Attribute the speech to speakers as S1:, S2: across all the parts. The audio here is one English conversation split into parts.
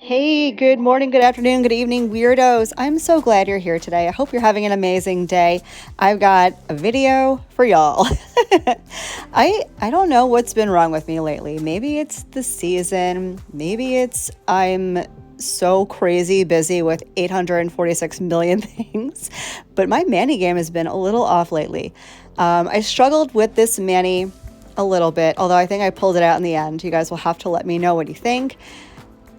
S1: Hey, good morning, good afternoon, good evening, weirdos. I'm so glad you're here today. I hope you're having an amazing day. I've got a video for y'all. I don't know what's been wrong with me lately. Maybe it's the season. Maybe it's I'm so crazy busy with 846 million things. But my mani game has been a little off lately. I struggled with this mani a little bit, although I think I pulled it out in the end. You guys will have to let me know what you think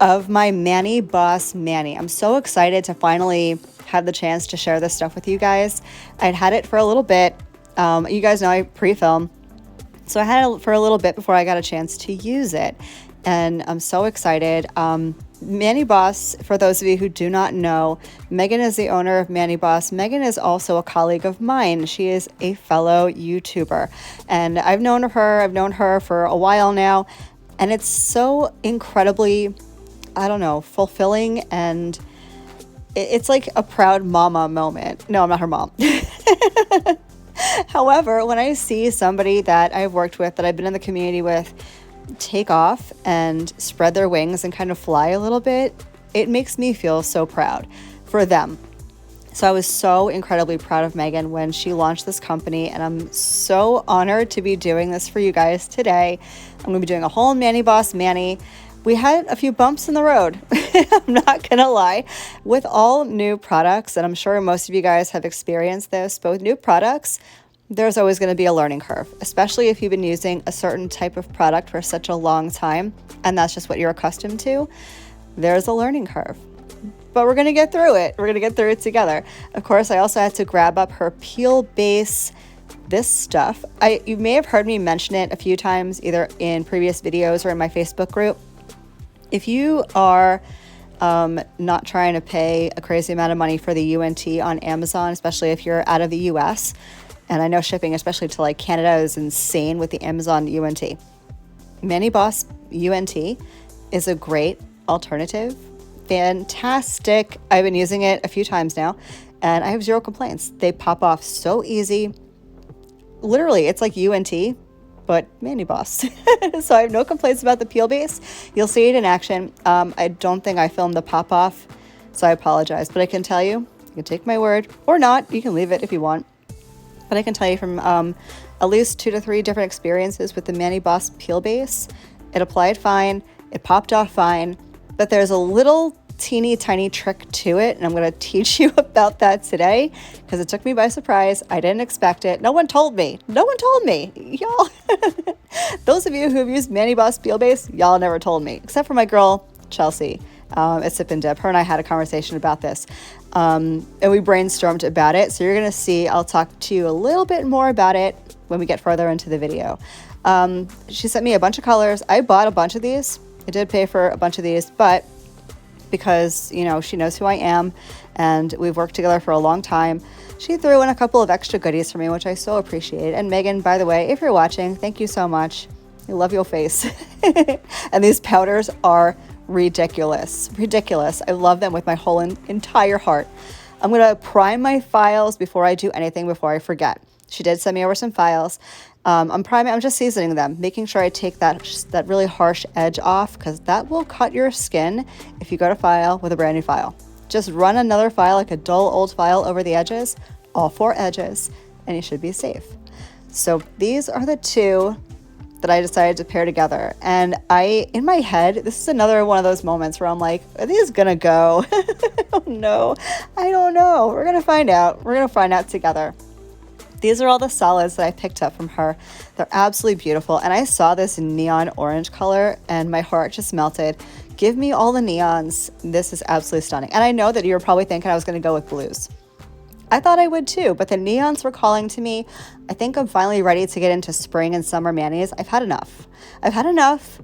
S1: of my Mani Boss Mani. I'm so excited to finally have the chance to share this stuff with you guys. I'd had it for a little bit. You guys know I pre-film, so I had it for a little bit before I got a chance to use it, and I'm so excited. Mani Boss, for those of you who do not know, Megan is the owner of Mani Boss. Megan is also a colleague of mine. She is a fellow YouTuber, and I've known her for a while now, and it's so incredibly, I don't know, fulfilling, and it's like a proud mama moment. No, I'm not her mom. However, when I see somebody that I've worked with, that I've been in the community with, take off and spread their wings and kind of fly a little bit, it makes me feel so proud for them. So I was so incredibly proud of Megan when she launched this company, and I'm so honored to be doing this for you guys today. I'm going to be doing a whole Mani Boss Mani. We had a few bumps in the road, I'm not gonna lie. With all new products, and I'm sure most of you guys have experienced this, but with new products, there's always gonna be a learning curve, especially if you've been using a certain type of product for such a long time, and that's just what you're accustomed to. There's a learning curve, but we're gonna get through it. We're gonna get through it together. Of course, I also had to grab up her peel base. This stuff, you may have heard me mention it a few times, either in previous videos or in my Facebook group. If you are not trying to pay a crazy amount of money for the UNT on Amazon, especially if you're out of the US, and I know shipping, especially to like Canada, is insane with the Amazon UNT. Mani Boss UNT is a great alternative. Fantastic. I've been using it a few times now, and I have zero complaints. They pop off so easy. Literally, it's like UNT, but Mani Boss. So I have no complaints about the peel base. You'll see it in action. I don't think I filmed the pop off, so I apologize. But I can tell you can take my word, or not. You can leave it if you want. But I can tell you from at least 2 to 3 different experiences with the Mani Boss peel base, it applied fine, it popped off fine, but there's a little teeny tiny trick to it, and I'm going to teach you about that today because it took me by surprise. I didn't expect it. No one told me. Y'all. Those of you who have used Mani Boss peel base, y'all never told me, except for my girl Chelsea at Sip and Dip. Her and I had a conversation about this, and we brainstormed about it. So you're going to see, I'll talk to you a little bit more about it when we get further into the video. She sent me a bunch of colors. I bought a bunch of these. I did pay for a bunch of these, but because, you know, she knows who I am and we've worked together for a long time, she threw in a couple of extra goodies for me, which I so appreciate. And Megan, by the way, if you're watching, thank you so much. I love your face. And these powders are ridiculous. I love them with my whole entire heart. I'm going to prime my files before I do anything, before I forget. She did send me over some files. I'm just seasoning them, making sure I take that really harsh edge off, because that will cut your skin if you go to file with a brand new file. Just run another file, like a dull old file, over the edges, all 4 edges, and you should be safe. So these are the 2 that I decided to pair together. And in my head, this is another one of those moments where I'm like, are these gonna go? Oh no, I don't know. We're gonna find out. We're gonna find out together. These are all the solids that I picked up from her. They're absolutely beautiful. And I saw this neon orange color and my heart just melted. Give me all the neons. This is absolutely stunning. And I know that you're probably thinking I was going to go with blues. I thought I would too, but the neons were calling to me. I think I'm finally ready to get into spring and summer manis. I've had enough.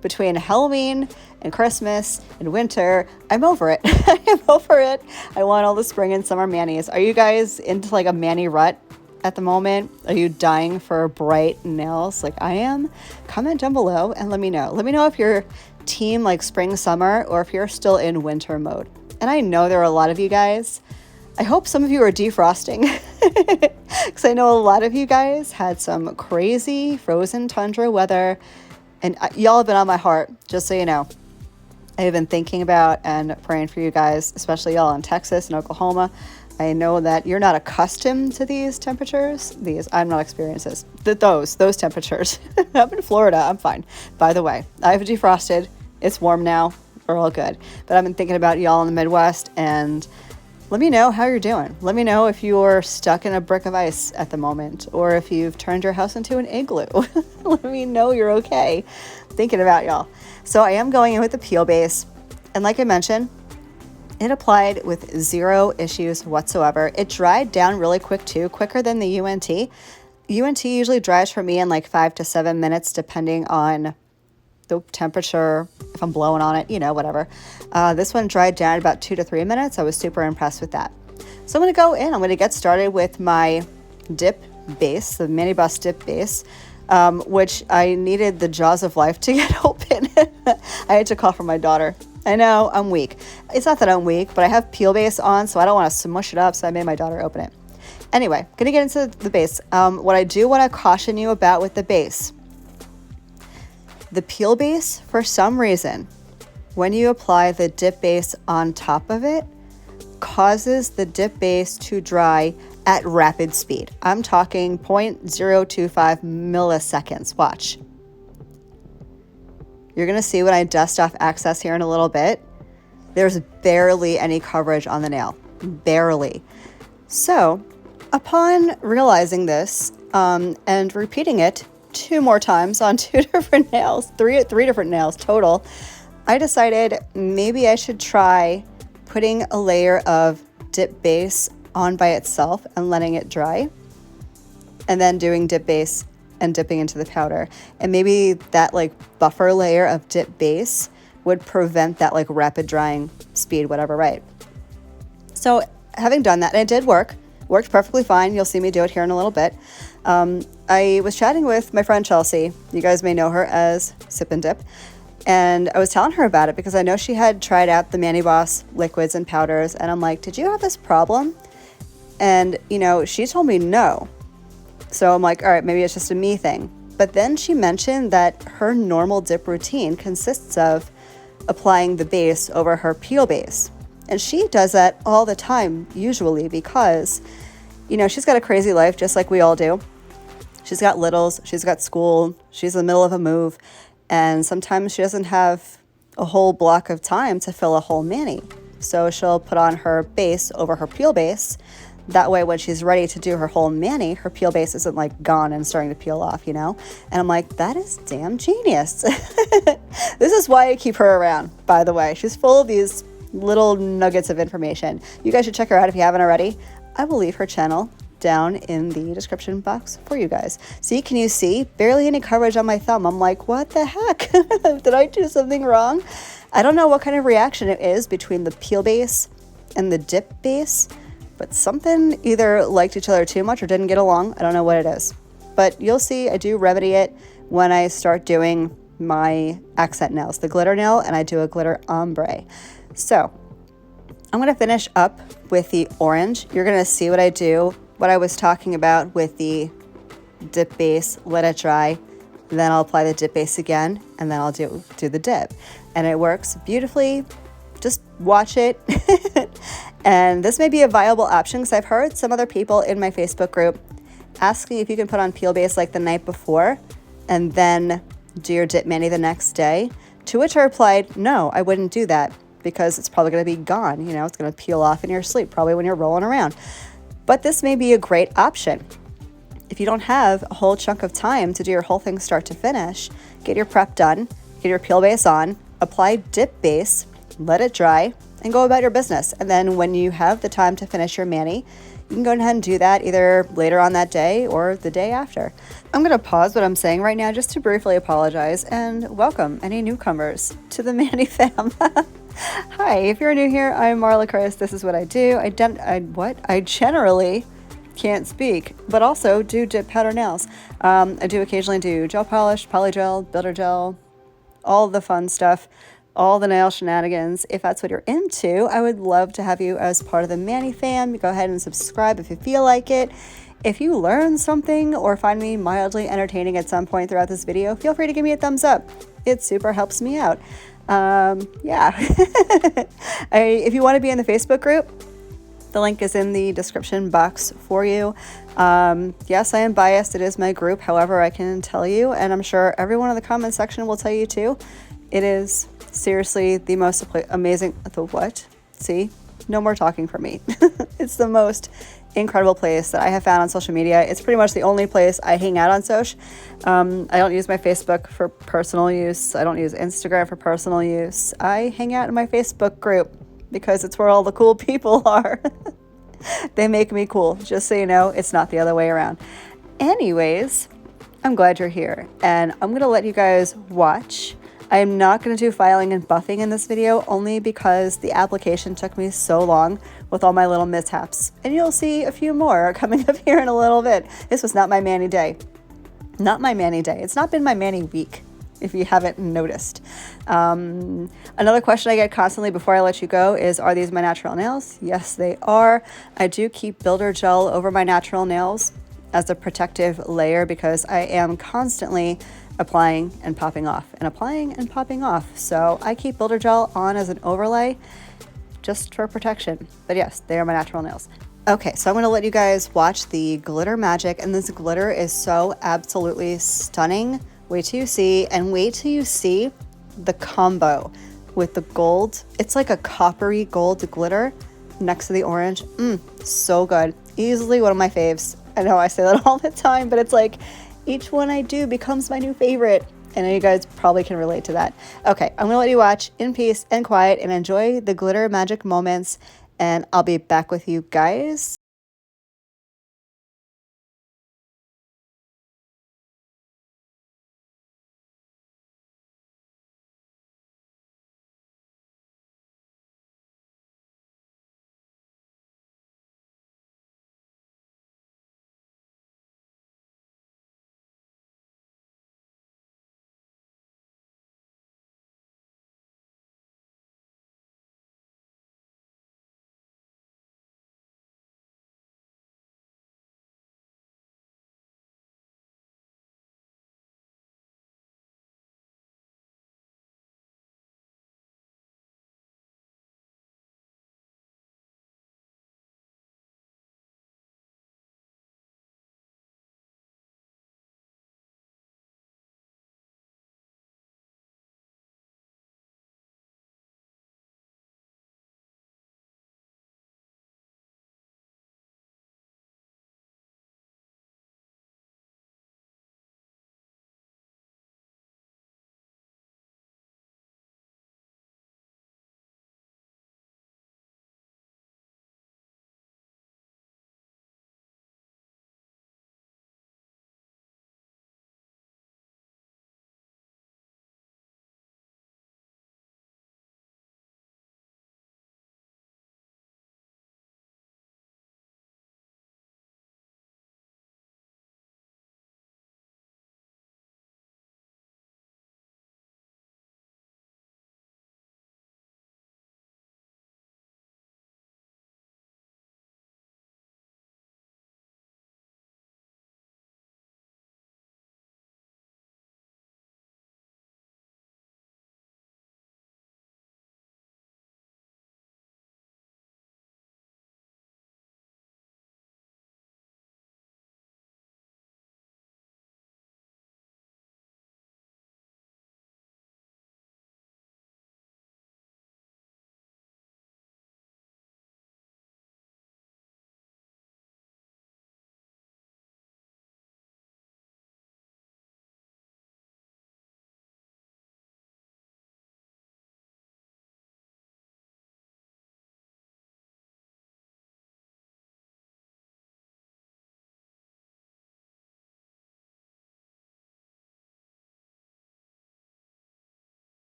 S1: Between Halloween and Christmas and winter. I'm over it. I'm over it. I want all the spring and summer manis. Are you guys into like a mani rut at the moment? Are you dying for bright nails like I am? Comment down below and let me know. Let me know if you're team like spring, summer, or if you're still in winter mode. And I know there are a lot of you guys. I hope some of you are defrosting, because I know a lot of you guys had some crazy frozen tundra weather, and y'all have been on my heart, just so you know. I've been thinking about and praying for you guys, especially y'all in Texas and Oklahoma. I know that you're not accustomed to these temperatures. I'm not experiencing those temperatures. Up in Florida, I'm fine. By the way, I've defrosted. It's warm now. We're all good. But I've been thinking about y'all in the Midwest, and let me know how you're doing. Let me know if you're stuck in a brick of ice at the moment, or if you've turned your house into an igloo. Let me know you're okay. Thinking about y'all. So I am going in with the peel base, and like I mentioned, it applied with 0 issues whatsoever. It dried down really quick too, quicker than the UNT. UNT usually dries for me in like 5 to 7 minutes, depending on the temperature, if I'm blowing on it, whatever. This one dried down about 2 to 3 minutes. I was super impressed with that. So I'm going to go in. I'm going to get started with my dip base, the Mani Bus dip base, which I needed the jaws of life to get open. I had to call for my daughter. I know, I'm weak. It's not that I'm weak, but I have peel base on, so I don't want to smush it up, so I made my daughter open it. Anyway, going to get into the base. What I do want to caution you about with the base, the peel base, for some reason, when you apply the dip base on top of it, causes the dip base to dry at rapid speed. I'm talking 0.025 milliseconds. Watch. You're going to see when I dust off excess here in a little bit, there's barely any coverage on the nail. Barely. So, upon realizing this and repeating it 2 more times on 2 different nails, three different nails total, I decided maybe I should try putting a layer of dip base on by itself and letting it dry, and then doing dip base and dipping into the powder. And maybe that like buffer layer of dip base would prevent that like rapid drying speed, whatever, right? So having done that, and it did worked perfectly fine. You'll see me do it here in a little bit. I was chatting with my friend Chelsea. You guys may know her as Sip and Dip. And I was telling her about it because I know she had tried out the Mani Boss liquids and powders. And I'm like, did you have this problem? And, she told me no. So I'm like, all right, maybe it's just a me thing. But then she mentioned that her normal dip routine consists of applying the base over her peel base. And she does that all the time, usually, because, she's got a crazy life, just like we all do. She's got littles, she's got school, she's in the middle of a move, and sometimes she doesn't have a whole block of time to fill a whole mani. So she'll put on her base over her peel base. That way, when she's ready to do her whole mani, her peel base isn't like gone and starting to peel off, And I'm like, that is damn genius. This is why I keep her around, by the way. She's full of these little nuggets of information. You guys should check her out if you haven't already. I will leave her channel down in the description box for you guys. See, can you see? Barely any coverage on my thumb. I'm like, what the heck? Did I do something wrong? I don't know what kind of reaction it is between the peel base and the dip base, but something either liked each other too much or didn't get along. I don't know what it is. But you'll see I do remedy it when I start doing my accent nails, the glitter nail, and I do a glitter ombre. So I'm going to finish up with the orange. You're going to see what I do, what I was talking about with the dip base, let it dry. Then I'll apply the dip base again, and then I'll do the dip. And it works beautifully. Just watch it. And this may be a viable option because I've heard some other people in my Facebook group asking if you can put on peel base like the night before and then do your dip mani the next day. To which I replied, no, I wouldn't do that because it's probably going to be gone. It's going to peel off in your sleep, probably when you're rolling around. But this may be a great option. If you don't have a whole chunk of time to do your whole thing start to finish, get your prep done, get your peel base on, apply dip base, let it dry, and go about your business. And then when you have the time to finish your mani, you can go ahead and do that either later on that day or the day after. I'm going to pause what I'm saying right now just to briefly apologize and welcome any newcomers to the Mani fam. Hi, if you're new here, I'm Marlakris. This is what I do. I generally can't speak, but also do dip powder nails. I do occasionally do gel polish, polygel, builder gel, all the fun stuff, all the nail shenanigans. If that's what you're into, I would love to have you as part of the Mani fam. Go ahead and subscribe if you feel like it. If you learn something or find me mildly entertaining at some point throughout this video, feel free to give me a thumbs up. It super helps me out. Yeah. If you want to be in the Facebook group, the link is in the description box for you. Yes, I am biased. It is my group. However, I can tell you, and I'm sure everyone in the comment section will tell you too, it is seriously the most amazing. The what? See? No more talking for me. It's the most incredible place that I have found on social media. It's pretty much the only place I hang out on social. I don't use my Facebook for personal use. I don't use Instagram for personal use. I hang out in my Facebook group because it's where all the cool people are. They make me cool. Just so you know, it's not the other way around. Anyways, I'm glad you're here, and I'm going to let you guys watch. I am not going to do filing and buffing in this video only because the application took me so long with all my little mishaps. And you'll see a few more coming up here in a little bit. This was not my mani day. Not my mani day. It's not been my mani week, if you haven't noticed. Another question I get constantly before I let you go is, are these my natural nails? Yes, they are. I do keep builder gel over my natural nails as a protective layer because I am constantly applying and popping off and applying and popping off. So I keep builder gel on as an overlay just for protection. But yes, they are my natural nails. Okay, so I'm going to let you guys watch the glitter magic, and this glitter is so absolutely stunning. Wait till you see, and wait till you see the combo with the gold. It's like a coppery gold glitter next to the orange. So good. Easily one of my faves. I know I say that all the time, but it's like each one I do becomes my new favorite. I know you guys probably can relate to that. Okay, I'm gonna let you watch in peace and quiet and enjoy the glitter magic moments, and I'll be back with you guys.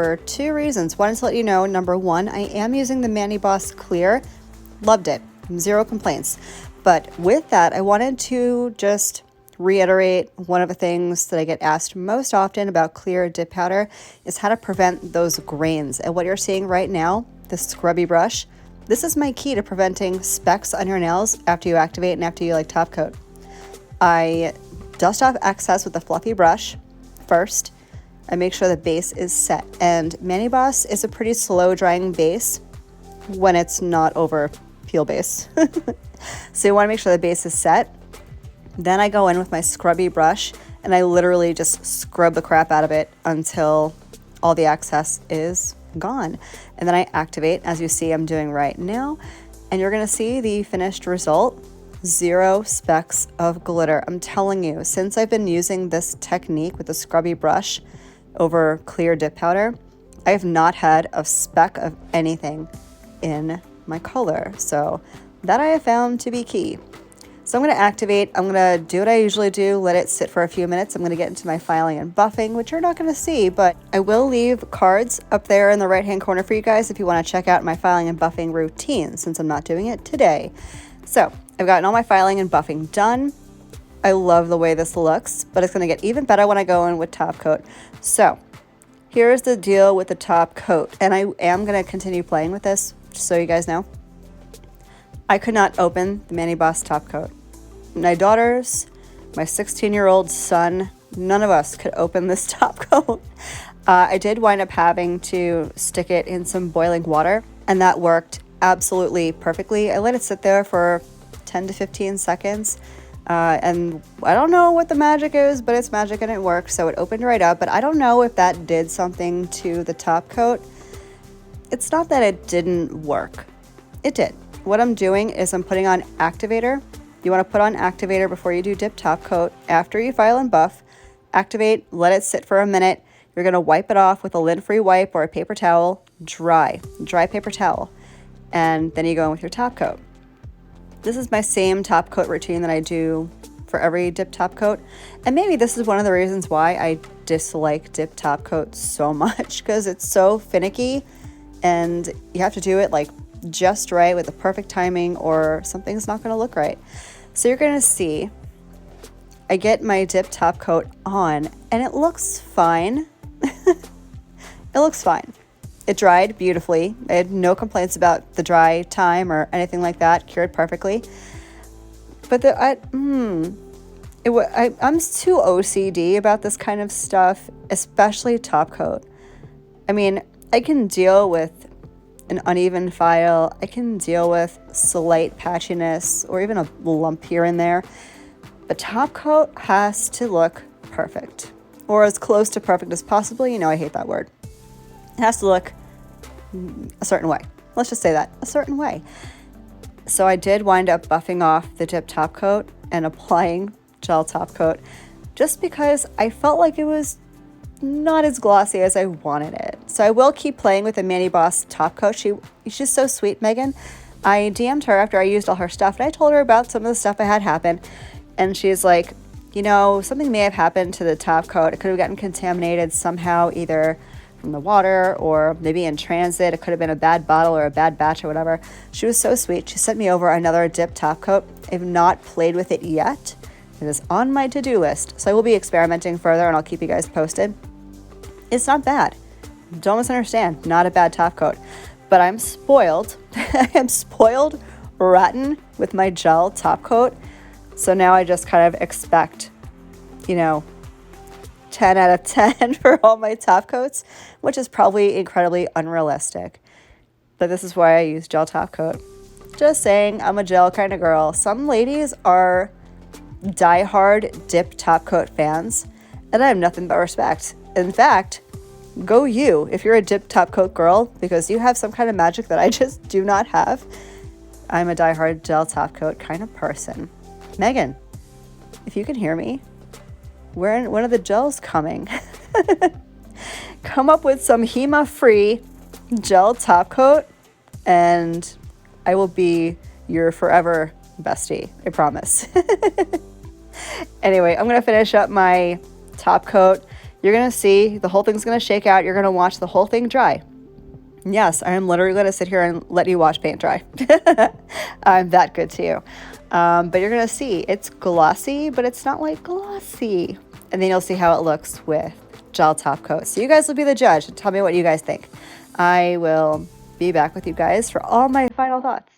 S1: for 2 reasons. One is to let you know, number 1, I am using the Mani Boss Clear. Loved it. 0 complaints. But with that, I wanted to just reiterate one of the things that I get asked most often about clear dip powder is how to prevent those grains. And what you're seeing right now, the scrubby brush, this is my key to preventing specks on your nails after you activate and after you like top coat. I dust off excess with a fluffy brush first. I make sure the base is set. And Mani Boss is a pretty slow drying base when it's not over peel base. So you want to make sure the base is set. Then I go in with my scrubby brush and I literally just scrub the crap out of it until all the excess is gone. And then I activate, as you see I'm doing right now, and you're going to see the finished result. 0 specks of glitter. I'm telling you, since I've been using this technique with the scrubby brush over clear dip powder, I have not had a speck of anything in my color. So that I have found to be key. So I'm going to activate. I'm going to do what I usually do, let it sit for a few minutes. I'm going to get into my filing and buffing, which you're not going to see, but I will leave cards up there in the right-hand corner for you guys if you want to check out my filing and buffing routine, since I'm not doing it today. So I've gotten all my filing and buffing done. I love the way this looks, but it's going to get even better when I go in with top coat. So here's the deal with the top coat, and I am going to continue playing with this, just so you guys know. I could not open the Mani Boss top coat. My daughters, my 16-year-old son, none of us could open this top coat. I did wind up having to stick it in some boiling water, and that worked absolutely perfectly. I let it sit there for 10 to 15 seconds, and I don't know what the magic is, but it's magic and it worked, so it opened right up. But I don't know if that did something to the top coat. It's not that it didn't work. It did. What I'm doing is I'm putting on activator. You want to put on activator before you do dip top coat. After you file and buff, activate, let it sit for a minute. You're going to wipe it off with a lid-free wipe or a paper towel, dry paper towel, and then you go in with your top coat. This is my same top coat routine that I do for every dip top coat, and maybe this is one of the reasons why I dislike dip top coat so much, because it's so finicky and you have to do it like just right with the perfect timing or something's not going to look right. So you're going to see I get my dip top coat on and it looks fine. It looks fine. It dried beautifully. I had no complaints about the dry time or anything like that. Cured perfectly. But I'm too OCD about this kind of stuff, especially top coat. I mean, I can deal with an uneven file. I can deal with slight patchiness or even a lump here and there. But top coat has to look perfect, or as close to perfect as possible. You know, I hate that word. It has to look a certain way. Let's just say that, a certain way. So I did wind up buffing off the dip top coat and applying gel top coat just because I felt like it was not as glossy as I wanted it. So I will keep playing with the Mani Boss top coat. She's so sweet, Megan. I DM'd her after I used all her stuff and I told her about some of the stuff I had happen. And she's like, you know, something may have happened to the top coat. It could have gotten contaminated somehow, either from the water or maybe in transit. It could have been a bad bottle or a bad batch or whatever. She was so sweet. She sent me over another dip top coat. I've not played with it yet. It is on my to-do list. So I will be experimenting further and I'll keep you guys posted. It's not bad. Don't misunderstand. Not a bad top coat. But I'm spoiled. I am spoiled rotten with my gel top coat. So now I just kind of expect, 10 out of 10 for all my top coats, which is probably incredibly unrealistic. But this is why I use gel top coat. Just saying, I'm a gel kind of girl. Some ladies are diehard dip top coat fans, and I have nothing but respect. In fact, go you if you're a dip top coat girl, because you have some kind of magic that I just do not have. I'm a diehard gel top coat kind of person. Megan, if you can hear me, when are the gels coming? Come up with some HEMA-free gel top coat, and I will be your forever bestie. I promise. Anyway, I'm going to finish up my top coat. You're going to see the whole thing's going to shake out. You're going to watch the whole thing dry. Yes, I am literally going to sit here and let you watch paint dry. I'm that good to you. But you're going to see it's glossy, but it's not like glossy. And then you'll see how it looks with gel top coat. So you guys will be the judge and tell me what you guys think. I will be back with you guys for all my final thoughts.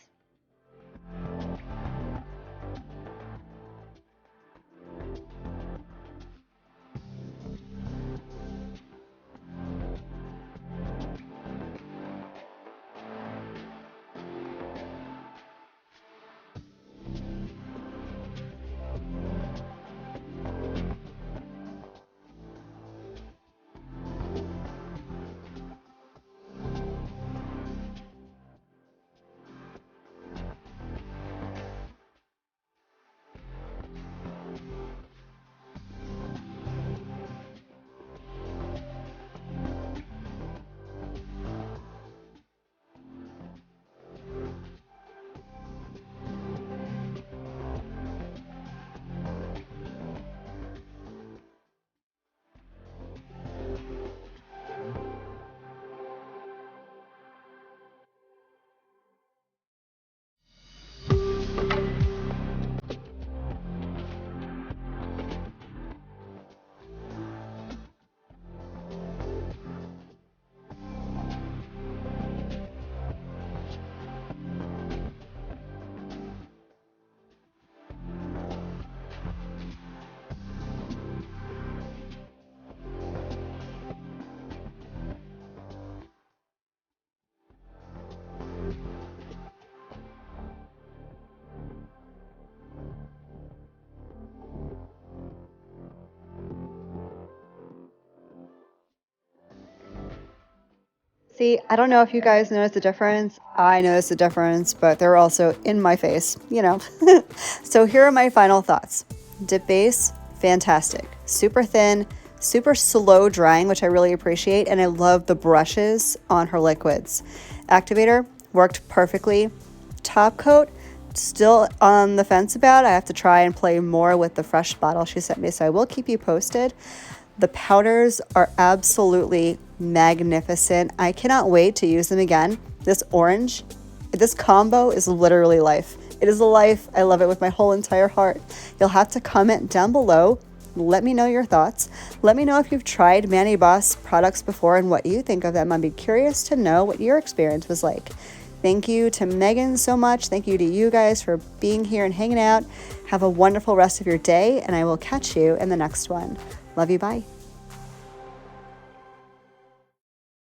S1: See, I don't know if you guys notice the difference. I notice the difference, but they're also in my face, you know. So here are my final thoughts. Dip base, fantastic. Super thin, super slow drying, which I really appreciate, and I love the brushes on her liquids. Activator worked perfectly. Top coat, still on the fence about. I have to try and play more with the fresh bottle she sent me, so I will keep you posted. The powders are absolutely magnificent. I cannot wait to use them again. This orange, this combo is literally life. It is a life. I love it with my whole entire heart. You'll have to comment down below. Let me know your thoughts. Let me know if you've tried Manny Boss products before and what you think of them. I'd be curious to know what your experience was like. Thank you to Megan so much. Thank you to you guys for being here and hanging out. Have a wonderful rest of your day, and I will catch you in the next one. Love you. Bye.